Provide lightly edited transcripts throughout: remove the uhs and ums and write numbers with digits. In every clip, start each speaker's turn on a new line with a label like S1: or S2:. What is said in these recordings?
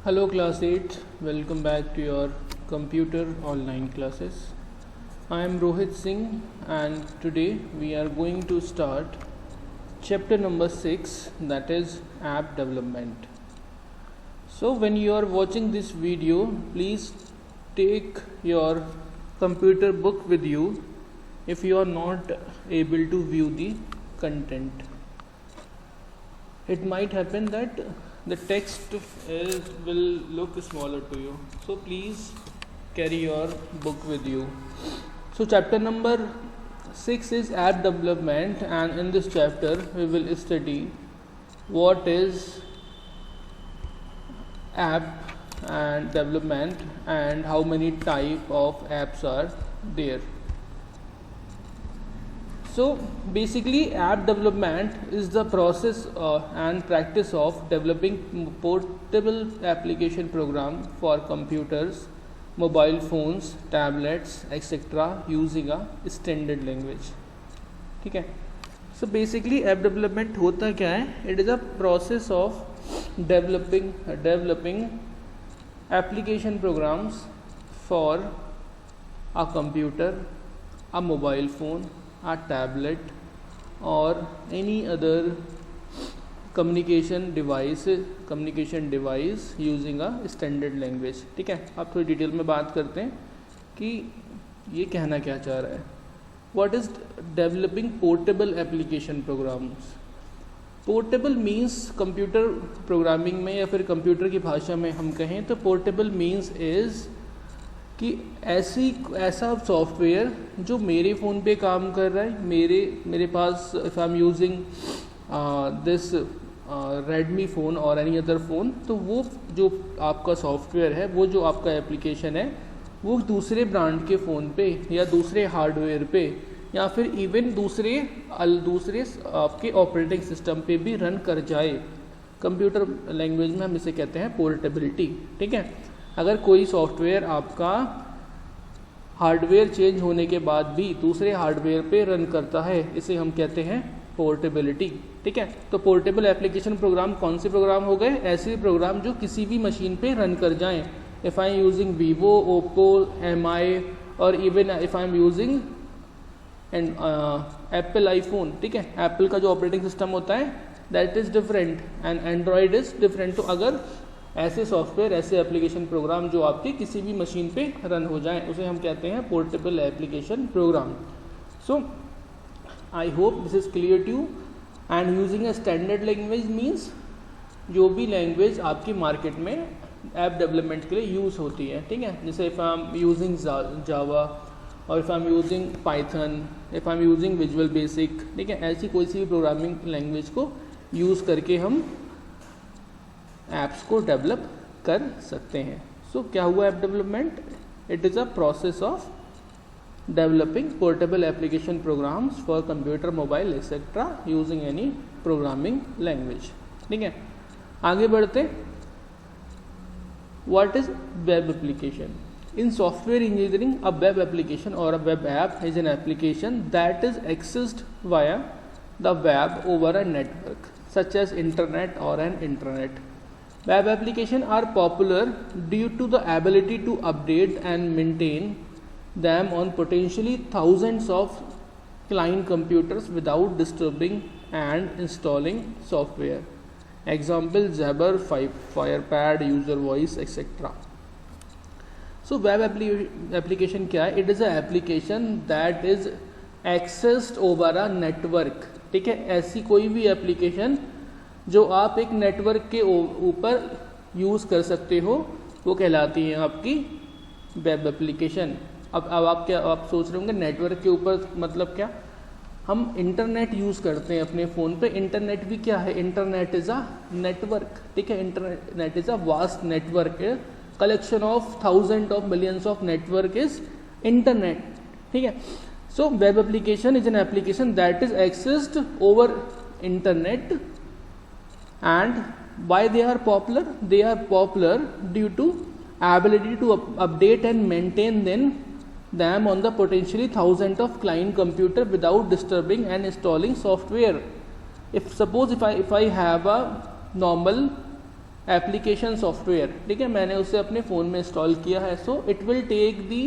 S1: Hello class 8, welcome back to your computer online classes. I am Rohit Singh and today we are going to start chapter number 6, that is app development. So when you are watching this video, please take your computer book with you if you are not able to view the content. It might happen that the text will look smaller to you, so please carry your book with you. So chapter number 6 is app development, and in this chapter we will study what is app and development and how many type of apps are there. So basically app development is the process and practice of developing portable application program for computers, mobile phones, tablets, etc. using a standard language. ठीक है. So basically app development होता क्या है? It is a process of developing application programs for a computer, a mobile phone, a tablet or any other communication device using a standard language. ठीक है. आप थोड़ी detail में बात करते हैं कि ये कहना क्या चाह रहा है. What is developing portable application programs? Portable means computer programming में या फिर कंप्यूटर की भाषा में हम कहें तो पोर्टेबल मीन्स इज़ कि ऐसा सॉफ्टवेयर जो मेरे फ़ोन पे काम कर रहा है, मेरे पास if I am using this Redmi phone और एनी अदर फ़ोन, तो वो जो आपका सॉफ्टवेयर है, वो जो आपका एप्लीकेशन है, वो दूसरे ब्रांड के फ़ोन पे या दूसरे हार्डवेयर पे या फिर इवन दूसरे आपके ऑपरेटिंग सिस्टम पे भी रन कर जाए. कंप्यूटर लैंग्वेज में हम इसे कहते हैं पोर्टेबिलिटी. ठीक है. अगर कोई सॉफ्टवेयर आपका हार्डवेयर चेंज होने के बाद भी दूसरे हार्डवेयर पे रन करता है, इसे हम कहते हैं पोर्टेबिलिटी. ठीक है. तो पोर्टेबल एप्लीकेशन प्रोग्राम कौन से प्रोग्राम हो गए? ऐसे प्रोग्राम जो किसी भी मशीन पे रन कर जाएं. If I am using Vivo, Oppo, Mi और even if I am using and Apple iPhone. ठीक है. एप्पल का जो ऑपरेटिंग सिस्टम होता है that is different and Android is different. तो अगर ऐसे सॉफ्टवेयर, ऐसे एप्लीकेशन प्रोग्राम जो आपके किसी भी मशीन पे रन हो जाएं, उसे हम कहते हैं portable application program. So I hope this is clear to you. And using a standard language means जो भी लैंग्वेज आपकी मार्केट में ऐप डेवलपमेंट के लिए यूज़ होती है. ठीक है. जैसे if I am using Java और if I am using Python, if I am using Visual Basic. ठीक है. ऐसी कोई सी भी प्रोग्रामिंग लैंग्वेज को यूज़ करके हम ऐप्स को डेवलप कर सकते हैं. सो क्या हुआ app development? It is a process of developing portable application programs for computer, mobile etcetera using any programming language. ठीक है. आगे बढ़ते. What is web application? In software engineering, a web application or a web app is an application that is accessed via the web over a network, such as internet or an intranet. Web applications are popular due to the ability to update and maintain them on potentially thousands of client computers without disturbing and installing software. Example: Jabber, Firepad, User Voice, etc. So web application क्या है? It is a application that is accessed over a network. ठीक है. ऐसी कोई भी application जो आप एक नेटवर्क के ऊपर यूज़ कर सकते हो, वो कहलाती है आपकी वेब एप्लीकेशन. अब आप सोच रहे होंगे नेटवर्क के ऊपर मतलब क्या? हम इंटरनेट यूज़ करते हैं अपने फ़ोन पे. इंटरनेट भी क्या है? Internet is a network. ठीक है. Internet is a vast network. collection of thousands of millions of network is internet. ठीक है. So web application is an application that is accessed over internet. And why they are popular? They are popular due to ability to update and maintain them on the potentially thousands of client computer without disturbing and installing software. If I have a normal application software, ठीक है, मैंने उसे अपने phone में install किया है, so it will take the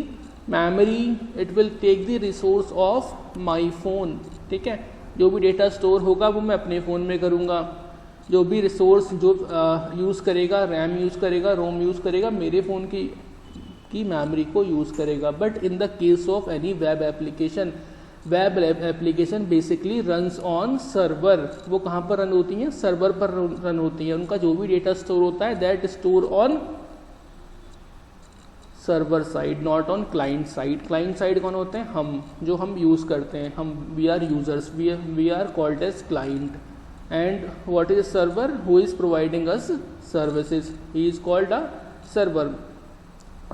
S1: memory, it will take the resource of my phone, ठीक है, जो भी डेटा स्टोर होगा वो मैं अपने फ़ोन में करूँगा, जो भी रिसोर्स जो यूज़ करेगा, रैम यूज़ करेगा, रोम यूज़ करेगा, मेरे फ़ोन की मेमोरी को यूज़ करेगा। But in the case of any web application, web application basically runs on server, वो कहाँ पर रन होती हैं, सर्वर पर रन होती हैं, उनका जो भी डेटा स्टोर होता है that store on server side, not on client side. Client side कौन होते हैं, हम, जो हम यूज़ करते हैं, हम, we are users, we are called as client, and what is server, who is providing us services, he is called a server.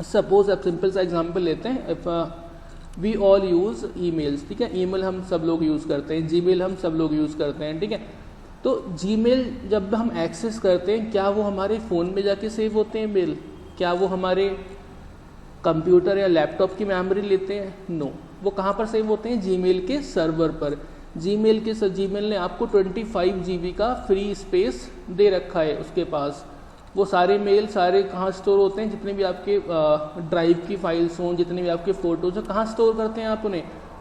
S1: Suppose अब सिंपल सा एग्जांपल लेते हैं, if we all use emails, ठीक है, email हम सब लोग use करते हैं, जीमेल हम सब लोग यूज़ करते हैं, ठीक है, तो जीमेल जब हम एक्सेस करते हैं, क्या वो हमारे फ़ोन में जाके सेव होते हैं मेल, क्या वो हमारे कंप्यूटर या लैपटॉप की मेमोरी लेते हैं, नो, वो कहाँ पर सेव होते हैं, जीमेल के सर्वर पर। जीमेल ने आपको 25 GB का फ्री स्पेस दे रखा है उसके पास, वो सारे मेल सारे कहाँ स्टोर होते हैं, जितने भी आपके ड्राइव की फाइल्स हों, जितने भी आपके फ़ोटोज़ हैं, कहाँ स्टोर करते हैं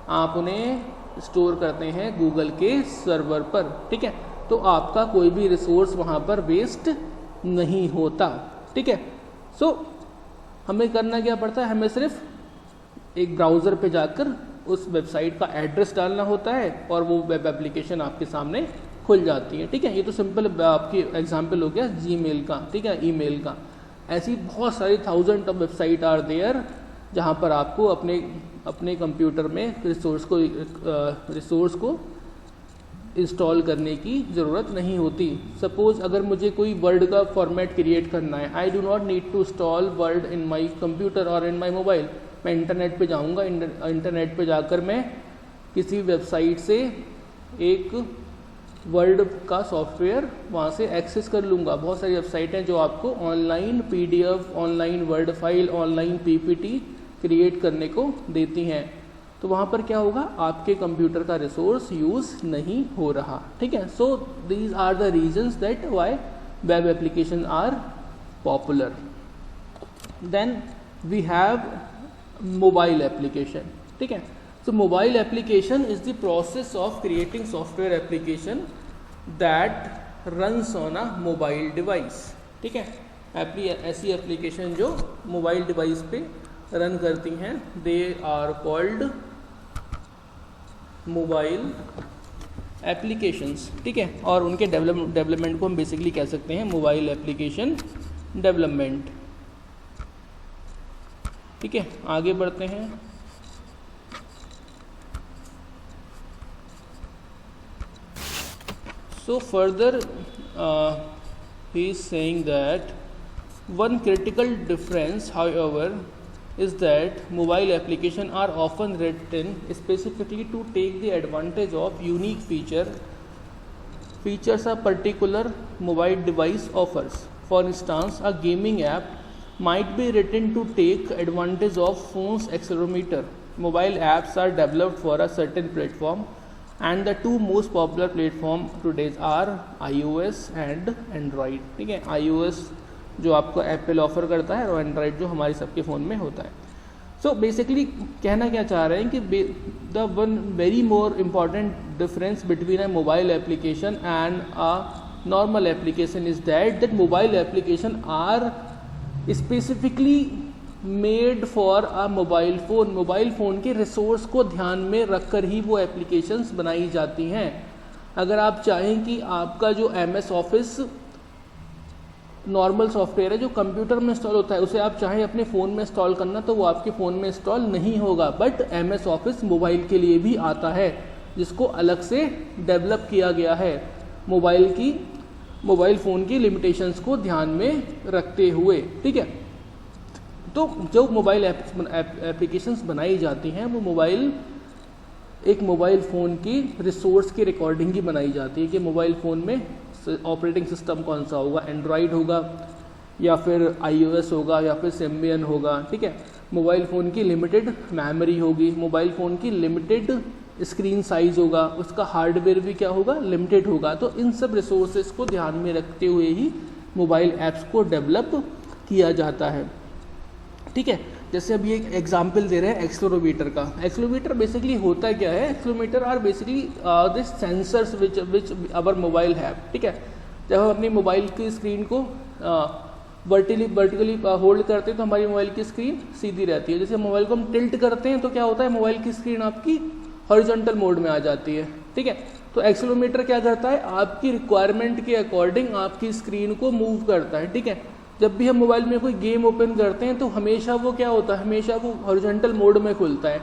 S1: आप उन्हें स्टोर करते हैं गूगल के सर्वर पर, ठीक है, तो आपका कोई भी रिसोर्स वहाँ पर वेस्ट नहीं होता, ठीक है। सो हमें करना क्या पड़ता है, हमें सिर्फ एक ब्राउज़र पे जाकर उस वेबसाइट का एड्रेस डालना होता है और वो वेब एप्लीकेशन आपके सामने खुल जाती है, ठीक है। ये तो सिंपल आपकी एग्जांपल हो गया जीमेल का, ठीक है, ईमेल का। ऐसी बहुत सारी thousand of website are there जहाँ पर आपको अपने कंप्यूटर में रिसोर्स को इंस्टॉल करने की ज़रूरत नहीं होती। सपोज़ अगर मुझे कोई वर्ड का फॉर्मेट क्रिएट करना है, I do not need to install word in my computer और इन माई मोबाइल, मैं इंटरनेट पे जाऊँगा, इंटरनेट पे जाकर मैं किसी वेबसाइट से एक वर्ड का सॉफ्टवेयर वहाँ से एक्सेस कर लूँगा। बहुत सारी वेबसाइट हैं जो आपको online PDF, online word file, online PPT create करने को देती हैं, तो वहाँ पर क्या होगा, आपके कंप्यूटर का रिसोर्स यूज़ नहीं हो रहा, ठीक है। So these are the reasons that why web application are popular. Then we have mobile application, ठीक है। So mobile application is the process of creating software application that runs on a mobile device, ठीक है। ऐसी application जो mobile device पे run करती हैं, they are called mobile applications, ठीक है, और उनके डेवलपमेंट को हम बेसिकली कह सकते हैं मोबाइल एप्लीकेशन डेवलपमेंट, ठीक है। आगे बढ़ते हैं। So further he is saying that one critical difference however is that mobile applications are often written specifically to take the advantage of unique features a particular mobile device offers. For instance, a gaming app might be written to take advantage of phone's accelerometer. Mobile apps are developed for a certain platform and the two most popular platform today are iOS and Android, ठीक है। iOS जो आपको Apple offer करता है और Android जो हमारे सबके फ़ोन में होता है। सो बेसिकली कहना क्या चाह रहे हैं कि the one very more important difference between a mobile application and a normal application is that mobile application are specifically made for a mobile phone. Mobile phone के रिसोर्स को ध्यान में रखकर ही वो एप्लीकेशंस बनाई जाती हैं। अगर आप चाहें कि आपका जो MS ऑफिस नॉर्मल सॉफ्टवेयर है जो कंप्यूटर में इंस्टॉल होता है, उसे आप चाहें अपने फ़ोन में इंस्टॉल करना, तो वो आपके फ़ोन में इंस्टॉल नहीं होगा। बट MS ऑफिस मोबाइल के लिए भी आता है, जिसको अलग से डेवलप किया गया है मोबाइल फ़ोन की लिमिटेशंस को ध्यान में रखते हुए, ठीक है। तो जो मोबाइल एप्लीकेशंस बनाई जाती हैं वो एक मोबाइल फ़ोन की रिसोर्स की रिकॉर्डिंग की बनाई जाती है कि मोबाइल फ़ोन में ऑपरेटिंग सिस्टम कौन सा होगा, एंड्रॉयड होगा या फिर iOS होगा या फिर Symbian होगा, ठीक है। मोबाइल फ़ोन की लिमिटेड मेमोरी होगी, मोबाइल फ़ोन की लिमिटेड स्क्रीन साइज़ होगा, उसका हार्डवेयर भी क्या होगा, लिमिटेड होगा। तो इन सब रिसोर्सेज को ध्यान में रखते हुए ही मोबाइल ऐप्स को डेवलप किया जाता है। ठीक है, जैसे अभी एक एग्जांपल दे रहे हैं एक्सेलेरोमीटर का। एक्सेलेरोमीटर बेसिकली होता क्या है? Accelerometer are basically these sensors which our mobile have. ठीक है, जब हम अपनी मोबाइल की स्क्रीन को वर्टिकली होल्ड करते हैं तो हमारी मोबाइल की स्क्रीन सीधी रहती है। जैसे मोबाइल को हम टिल्ट करते हैं तो क्या होता है, मोबाइल की स्क्रीन आपकी हॉरिजॉन्टल मोड में आ जाती है। ठीक है, तो एक्सेलेरोमीटर क्या करता है, आपकी रिक्वायरमेंट के अकॉर्डिंग आपकी स्क्रीन को मूव करता है। ठीक है, जब भी हम मोबाइल में कोई गेम ओपन करते हैं तो हमेशा वो क्या होता है, हमेशा वो हॉरिजॉन्टल मोड में खुलता है।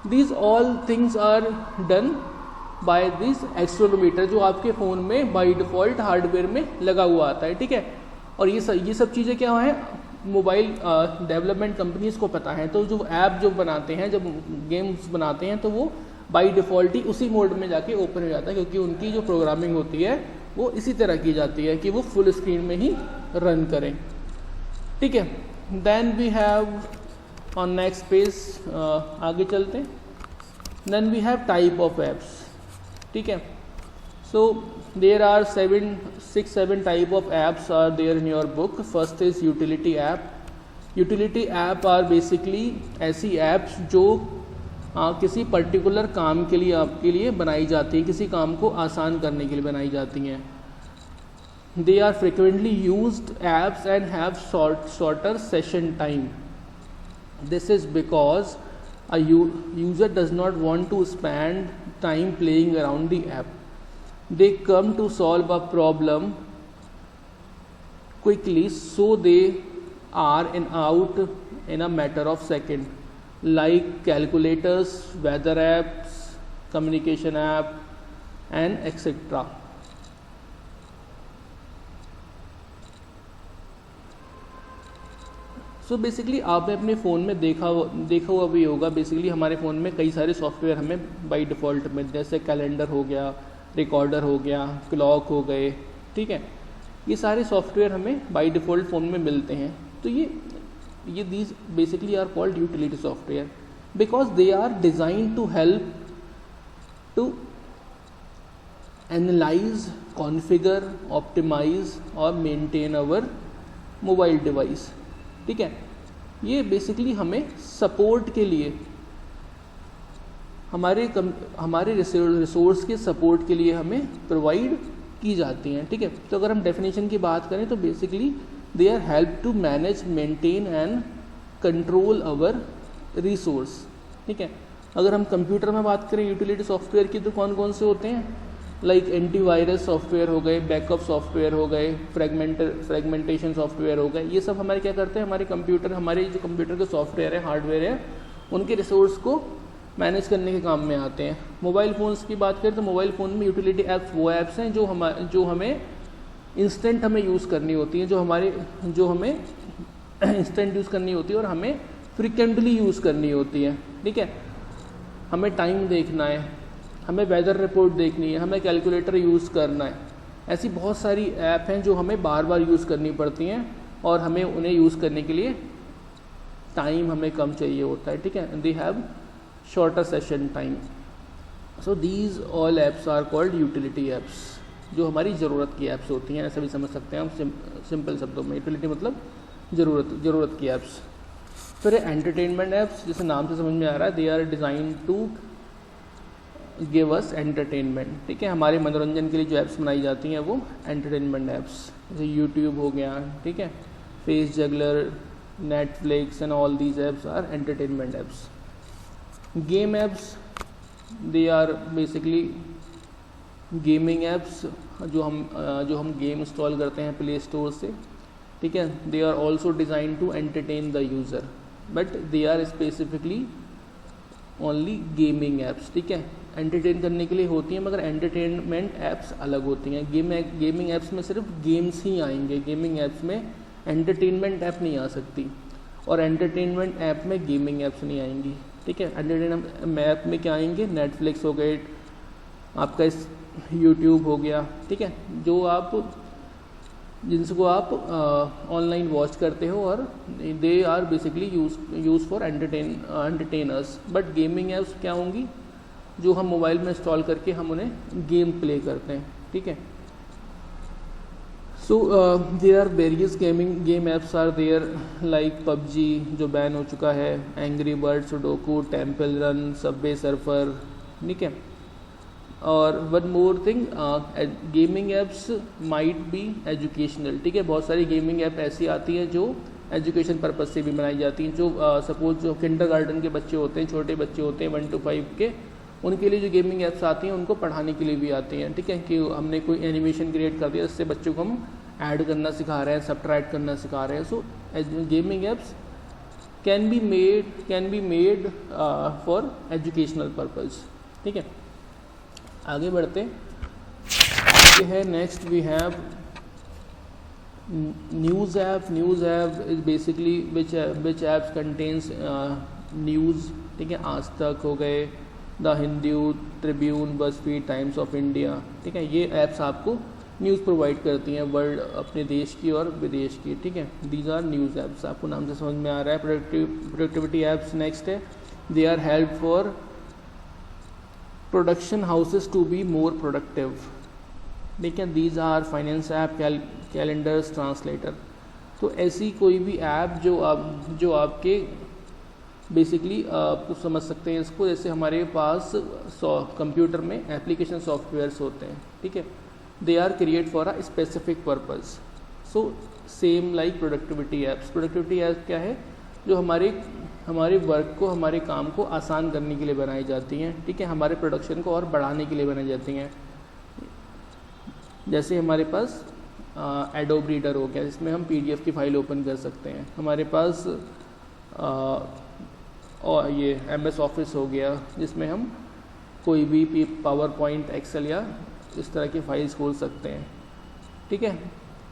S1: These all things are done by this accelerometer, जो आपके फ़ोन में बाय डिफ़ॉल्ट हार्डवेयर में लगा हुआ आता है। ठीक है, और ये सब चीज़ें क्या है, मोबाइल डेवलपमेंट कंपनीज को पता है। तो जो ऐप जो बनाते हैं, जब गेम्स बनाते हैं, तो वो बाय डिफ़ॉल्ट ही उसी मोड में जाके ओपन हो जाता है, क्योंकि उनकी जो प्रोग्रामिंग होती है वो इसी तरह की जाती है कि वो फुल स्क्रीन में ही रन करें। ठीक है, then we have on next page, आगे चलते हैं। Then we have type of apps. ठीक है, so there are 6-7 type of apps are there in your book. First is utility app. Utility app are basically ऐसी apps जो किसी particular काम के लिए आपके लिए बनाई जाती है, किसी काम को आसान करने के लिए बनाई जाती हैं। They are frequently used apps and have shorter session time. This is because a user does not want to spend time playing around the app. They come to solve a problem quickly, so they are out in a matter of seconds, like calculators, weather apps, communication app, and etc. So basically आपने अपने phone में देखा हुआ भी होगा। Basically हमारे phone में कई सारे सॉफ्टवेयर हमें बाय डिफ़ॉल्ट में, जैसे कैलेंडर हो गया, रिकॉर्डर हो गया, क्लॉक हो गए। ठीक है, ये सारे सॉफ्टवेयर हमें बाय डिफ़ॉल्ट फ़ोन में मिलते हैं। तो ये these basically are called utility software because they are design to help to analyse, configure, optimise और मेंटेन आवर मोबाइल डिवाइस। ठीक है, ये बेसिकली हमें सपोर्ट के लिए, हमारे रिसोर्स के सपोर्ट के लिए हमें प्रोवाइड की जाती हैं। ठीक है, तो अगर हम डेफिनेशन की बात करें तो basically they are help to manage, maintain and control our resource. ठीक है, अगर हम कंप्यूटर में बात करें यूटिलिटी सॉफ्टवेयर की तो कौन कौन से होते हैं, लाइक एंटीवायरस सॉफ्टवेयर हो गए, बैकअप सॉफ्टवेयर हो गए, फ्रेगमेंटेशन सॉफ्टवेयर हो गए। ये सब हमारे क्या करते हैं, हमारे जो कंप्यूटर के सॉफ्टवेयर है, हार्डवेयर है, उनके रिसोर्स को मैनेज करने के काम में आते हैं। मोबाइल फ़ोन्स की बात करें तो मोबाइल फ़ोन में यूटिलिटी ऐप्स वो ऐप्स हैं जो हमें इंस्टेंट हमें यूज़ करनी होती हैं, जो हमें इंस्टेंट यूज़ करनी होती है और हमें फ्रिक्वेंटली यूज़ करनी होती है। ठीक है, हमें टाइम देखना है, हमें वेदर रिपोर्ट देखनी है, हमें कैलकुलेटर यूज़ करना है। ऐसी बहुत सारी ऐप हैं जो हमें बार बार यूज़ करनी पड़ती हैं और हमें उन्हें यूज़ करने के लिए टाइम हमें कम चाहिए होता है। ठीक है, they have shorter session time. So these all apps are called utility apps, जो हमारी ज़रूरत की ऐप्स होती हैं। ऐसा भी समझ सकते हैं हम सिंपल शब्दों में। यूटिलिटी मतलब ज़रूरत की ऐप्स। फिर एंटरटेनमेंट ऐप्स, जैसे नाम से समझ में आ रहा है, they are design to give us entertainment. ठीक है, हमारे मनोरंजन के लिए जो ऐप्स बनाई जाती हैं वो एंटरटेनमेंट ऐप्स, जैसे यूट्यूब हो गया। ठीक है, face juggler, Netflix and all these apps are entertainment apps. Game apps, they are basically gaming apps, जो हम गेम इंस्टॉल करते हैं प्ले स्टोर से। ठीक है, they are also design to entertain the user, but they are specifically only gaming apps. ठीक है, entertain करने के लिए होती हैं, मगर एंटरटेनमेंट ऐप्स अलग होती हैं। गेमिंग ऐप्स में सिर्फ गेम्स ही आएंगे, गेमिंग ऐप्स में एंटरटेनमेंट ऐप नहीं आ सकती, और एंटरटेनमेंट ऐप में गेमिंग ऐप्स नहीं आएंगी। ठीक है, एंटरटेनमेंट ऐप में क्या आएंगे, नेटफ्लिक्स हो गए, आपका यूट्यूब हो गया। ठीक है, जिनको आप ऑनलाइन वॉच करते हो, और they are basically use for entertainers. But gaming apps क्या होंगी, जो हम मोबाइल में इंस्टॉल करके हम उन्हें गेम प्ले करते हैं। ठीक है, so there are various game apps are there like PUBG जो बैन हो चुका है, angry bird, sudoku, temple run, subway surfer, ठीक है। और one more thing, gaming apps might be educational, ठीक है। बहुत सारी गेमिंग ऐप ऐसी आती हैं जो एजुकेशन पर्पज़ से भी बनाई जाती हैं। जो सपोज जो किंडरगार्टन के बच्चे होते हैं, छोटे बच्चे होते हैं 1 to 5 के, उनके लिए जो गेमिंग ऐप्स आती हैं उनको पढ़ाने के लिए भी आती हैं, ठीक है। कि हमने कोई एनिमेशन क्रिएट कर दिया, जिससे बच्चों को हम ऐड करना सिखा रहे हैं, सब्ट्रैक्ट करना सिखा रहे हैं। So gaming apps can be made for educational purpose, ठीक है। आगे बढ़ते आगे है next we have news app. News app is basically which apps contains news, ठीक है। आज तक हो गए, the Hindu, Tribune, BuzzFeed, Times of India, ठीक है। ये ऐप्स आपको न्यूज़ प्रोवाइड करती हैं वर्ल्ड, अपने देश की और विदेश की, ठीक है। दीज आर न्यूज़ ऐप्स, आपको नाम से समझ में आ रहा है। प्रोडक्टिविटी ऐप्स नेक्स्ट है, they are help for production houses to be more productive, ठीक है। These are finance app, calendars, translator. तो ऐसी कोई भी ऐप जो आपके बेसिकली आप समझ सकते हैं इसको, जैसे हमारे पास कंप्यूटर में एप्लीकेशन सॉफ्टवेयर्स होते हैं, ठीक है। They are create for a specific purpose. So same like productivity apps. Productivity app क्या है? जो हमारे वर्क को, हमारे काम को आसान करने के लिए बनाई जाती हैं, ठीक है। हमारे प्रोडक्शन को और बढ़ाने के लिए बनाई जाती हैं। जैसे हमारे पास एडोब रीडर हो गया, जिसमें हम PDF की फ़ाइल ओपन कर सकते हैं। हमारे पास और ये MS ऑफिस हो गया, जिसमें हम कोई भी पावर पॉइंट, एक्सेल या इस तरह की फाइल्स खोल सकते हैं, ठीक है।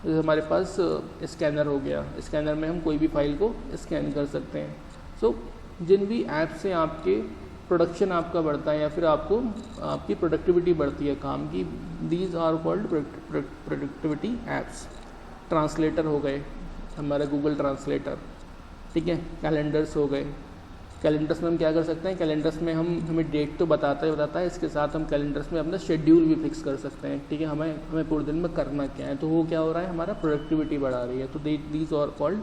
S1: जैसे हमारे पास स्कैनर हो गया, स्कैनर में हम कोई भी फाइल को स्कैन कर सकते हैं। सो जिन भी ऐप से आपके प्रोडक्शन आपका बढ़ता है या फिर आपकी प्रोडक्टिविटी बढ़ती है काम की, these are called productivity apps. Translator हो गए हमारा गूगल ट्रांसलेटर, ठीक है। कैलेंडर्स हो गए, कैलेंडर्स में हम क्या कर सकते हैं? कैलेंडर्स में हमें डेट तो बताता है, इसके साथ हम कैलेंडर्स में अपना शेड्यूल भी फिक्स कर सकते हैं, ठीक है। हमें पूरे दिन में करना क्या है, तो वो क्या हो रहा है, हमारा प्रोडक्टिविटी बढ़ा रही है। तो these are called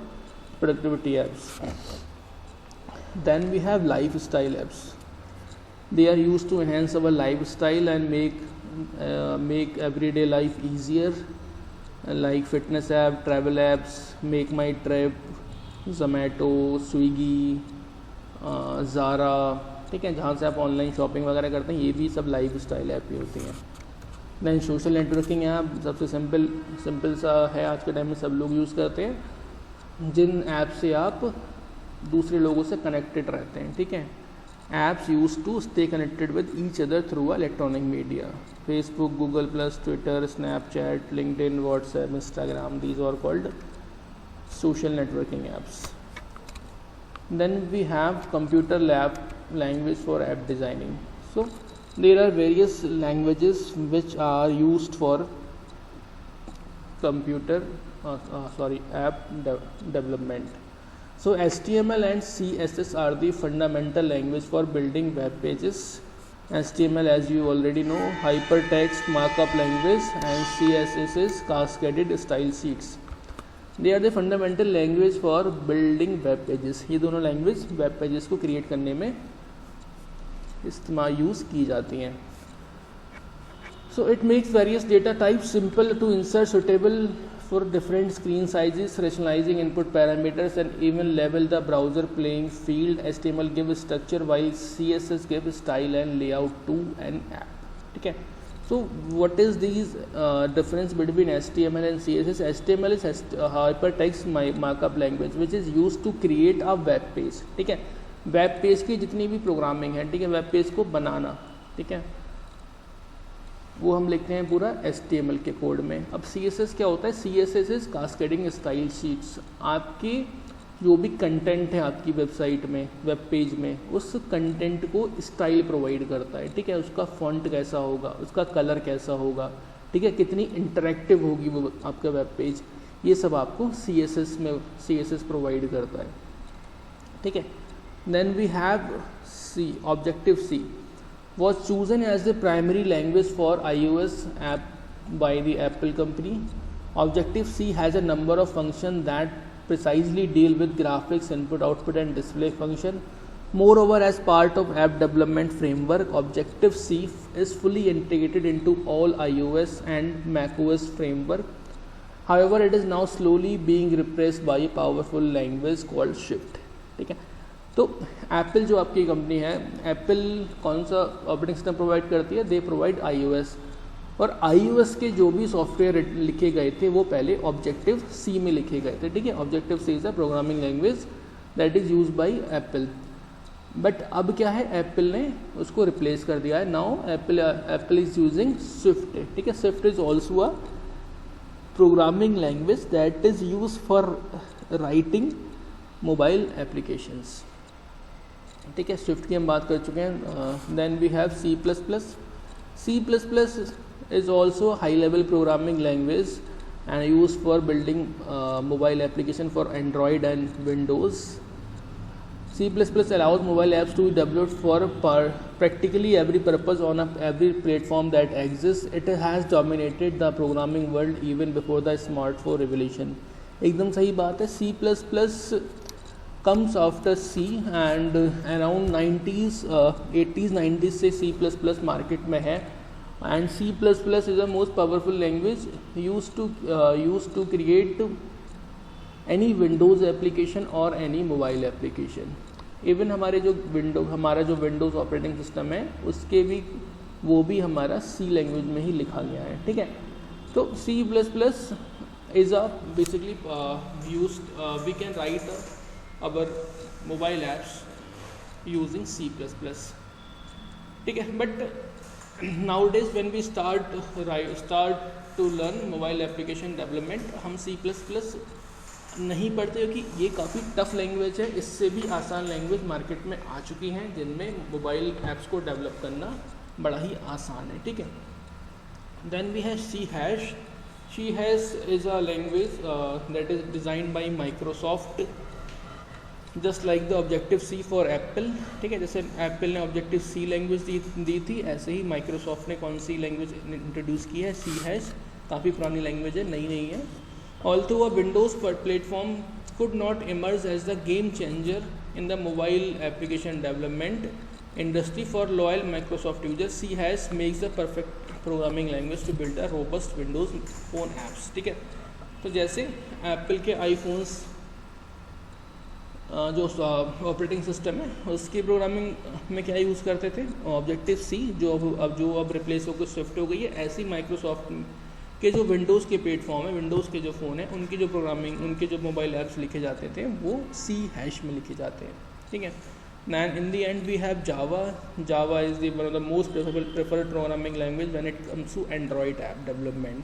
S1: productivity apps. Then we have lifestyle apps. They are used to enhance our lifestyle and make everyday life easier, like fitness app, travel apps, MakeMyTrip, Zomato, Swiggy, Zara, ठीक है। जहाँ से आप online shopping वगैरह करते हैं, ये भी सब लाइफ स्टाइल ऐप ही होती हैं। देन सोशल नेटवर्किंग ऐप सबसे सिंपल सा है, आज के टाइम में सब लोग यूज़ करते हैं, जिन ऐप से आप दूसरे लोगों से कनेक्टेड रहते हैं, ठीक है। Apps use to stay connected with each other through electronic media, Facebook, Google Plus, Twitter, Snapchat, LinkedIn, WhatsApp, Instagram, these are called social networking apps. Then we have computer language for app designing. So there are various languages which are used for app development. So HTML and CSS are the fundamental language for building web pages. HTML, as you already know, hypertext markup language, and CSS is cascaded style sheets. They are the fundamental language for building web pages. ये दोनों language web pages को create करने में इस्तेमाल use की जाती हैं। So it makes various data types simple to insert, suitable for different screen sizes, rationalising input parameters and even level the browser playing field. HTML give structure while CSS give style and layout to an app, ठीक है। So what is these difference between HTML and CSS? HTML is hypertext markup language which is used to create a web page, ठीक है। Web page की जितनी भी programming है, ठीक है, वेब पेज को बनाना, ठीक है, वो हम लिखते हैं पूरा HTML के कोड में। अब CSS क्या होता है? CSS is cascading style sheets। आपकी जो भी कंटेंट है आपकी वेबसाइट में, वेब पेज में, उस कंटेंट को स्टाइल प्रोवाइड करता है, ठीक है। उसका फॉन्ट कैसा होगा, उसका कलर कैसा होगा, ठीक है, कितनी इंटरेक्टिव होगी वो आपका वेब पेज, ये सब आपको CSS प्रोवाइड करता है, ठीक है। Then we have C, Objective-C was chosen as the primary language for iOS app by the Apple company. Objective C has a number of functions that precisely deal with graphics, input, output, and display function. Moreover, as part of app development framework, Objective C is fully integrated into all iOS and macOS framework. However, it is now slowly being replaced by a powerful language called Swift. ठीक है, तो Apple जो आपकी company है, Apple कौन सा operating system provide करती है? दे प्रोवाइड iOS, और iOS के जो भी सॉफ्टवेयर लिखे गए थे वो पहले ऑब्जेक्टिव सी में लिखे गए थे. ठीक है, objective C is a programming language that is use by Apple. But अब क्या है, एप्पल ने उसको रिप्लेस कर दिया है. Now Apple is using Swift. ठीक है, Swift is also a programming language that is use for writing mobile applications. ठीक है, स्विफ्ट की हम बात कर चुके हैं. Then we have C plus plus. C++ is also a high-level programming language and used for building mobile application for Android and Windows. C++ allows mobile apps to be developed for practically every purpose on every platform that exists. It has dominated the programming world even before the smartphone revolution. एकदम सही बात है. C++ comes after C and around 90s 80s 90s से C++ market में है. and C++ is the most powerful language used to create any Windows application or any mobile application. Even हमारा जो Windows operating system है उसके भी वो भी हमारा C लैंग्वेज में ही लिखा गया है. ठीक है, तो C++ is a basically we can write our mobile apps using C++. ठीक है, but nowadays when we start to learn mobile application development, हम C++ नहीं पढ़ते क्योंकि ये काफ़ी टफ लैंग्वेज है. इससे भी आसान लैंग्वेज मार्केट में आ चुकी हैं जिनमें मोबाइल ऐप्स को डेवलप करना बड़ा ही आसान है. ठीक है, then we have C#. C# is a language that is designed by Microsoft, just like the objective C for Apple. ठीक है, जैसे एप्पल ने ऑब्जेक्टिव सी लैंग्वेज दी थी, ऐसे ही माइक्रोसॉफ्ट ने कौन सी लैंग्वेज इंट्रोड्यूस की है? C#. काफ़ी पुरानी लैंग्वेज है, नई नहीं है. Also a Windows platform could not emerge as the game changer in the mobile application development industry for loyal Microsoft users. C# makes the perfect programming language to build a robust Windows phone apps. ठीक है, तो जैसे Apple के iPhones जो operating system है उसकी programming में क्या यूज़ करते थे? ऑब्जेक्टिव सी, जो अब रिप्लेस होकर स्विफ्ट हो गई है. ऐसी माइक्रोसॉफ्ट के जो विंडोज़ के प्लेटफॉर्म है, विंडोज़ के जो फ़ोन है, उनकी जो प्रोग्रामिंग, उनके जो मोबाइल ऐप्स लिखे जाते थे वो C# में लिखे जाते हैं. ठीक है, and in the end we have Java. Java is one of the most preferred programming language when it comes to Android app development.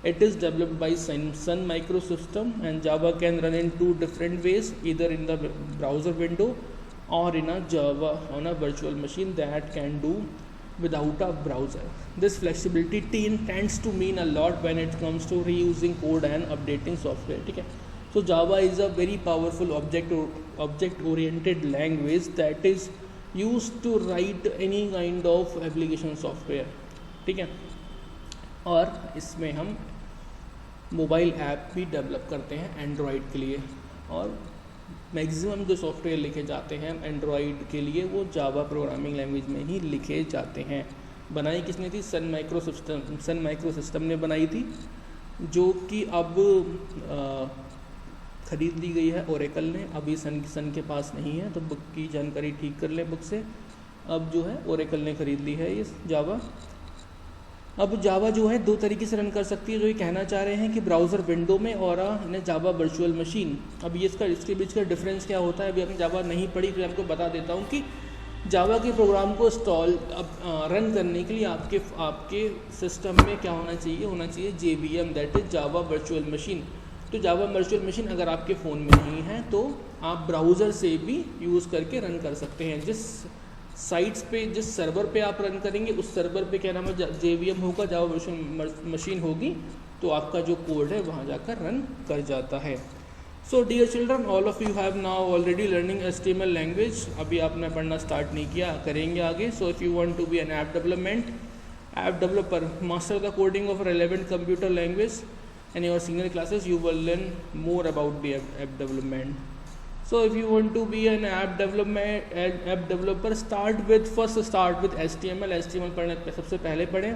S1: It is developed by Sun Microsystem, and Java can run in two different ways, either in the browser window or in a Java on a virtual machine that can do without a browser. This flexibility tends to mean a lot when it comes to reusing code and updating software. ठीक है, so Java is a very powerful object-oriented language that is used to write any kind of application software. ठीक है, और इसमें हम mobile app भी develop करते हैं एंड्रॉयड के लिए, और मैक्सिमम जो सॉफ्टवेयर लिखे जाते हैं एंड्रॉयड के लिए वो जावा प्रोग्रामिंग लैंग्वेज में ही लिखे जाते हैं. बनाई किसने थी? सन माइक्रोसिस्टम ने बनाई थी, जो कि अब ख़रीद ली गई है ओरेकल ने. अभी सन के पास नहीं है, तो बुक की जानकारी ठीक कर लें बुक से. अब जो है ओरेकल ने ख़रीद ली है ये जावा. अब जावा जो है दो तरीके से रन कर सकती है, जो ये कहना चाह रहे हैं कि ब्राउज़र विंडो में और जावा वर्चुअल मशीन. अब ये इसके बीच का डिफरेंस क्या होता है? अभी आपने जावा नहीं पढ़ी तो आपको बता देता हूँ कि जावा के प्रोग्राम को रन करने के लिए आपके सिस्टम में क्या होना चाहिए? JVM, that is Java virtual machine. तो जावा वर्चुअल मशीन अगर आपके फ़ोन में नहीं है तो आप ब्राउज़र से भी यूज़ करके रन कर सकते हैं. जिस साइट्स पे, जिस सर्वर पे आप रन करेंगे उस सर्वर पे क्या नाम है? JVM होगा, जावा वर्चुअल मशीन होगी, तो आपका जो कोड है वहाँ जाकर रन कर जाता है. So dear children, all of you have now already learning HTML language. अभी आपने पढ़ना स्टार्ट नहीं किया, करेंगे आगे. So if you want to be an app developer, master the coding of relevant computer language, and your senior classes you will learn more about the app development. So if you want to be an app developer, start with HTML पढ़ने सबसे पहले पढ़ें,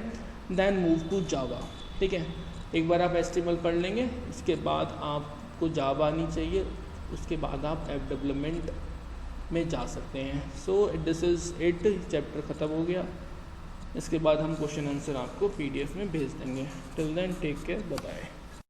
S1: then move to Java. ठीक है, एक बार आप HTML पढ़ लेंगे, इसके बाद आपको Java आनी चाहिए, उसके बाद आप ऐप डेवलपमेंट में जा सकते हैं. So this is it, chapter ख़त्म हो गया. इसके बाद हम क्वेश्चन आंसर आपको PDF में भेज देंगे. Till then take care, bye bye.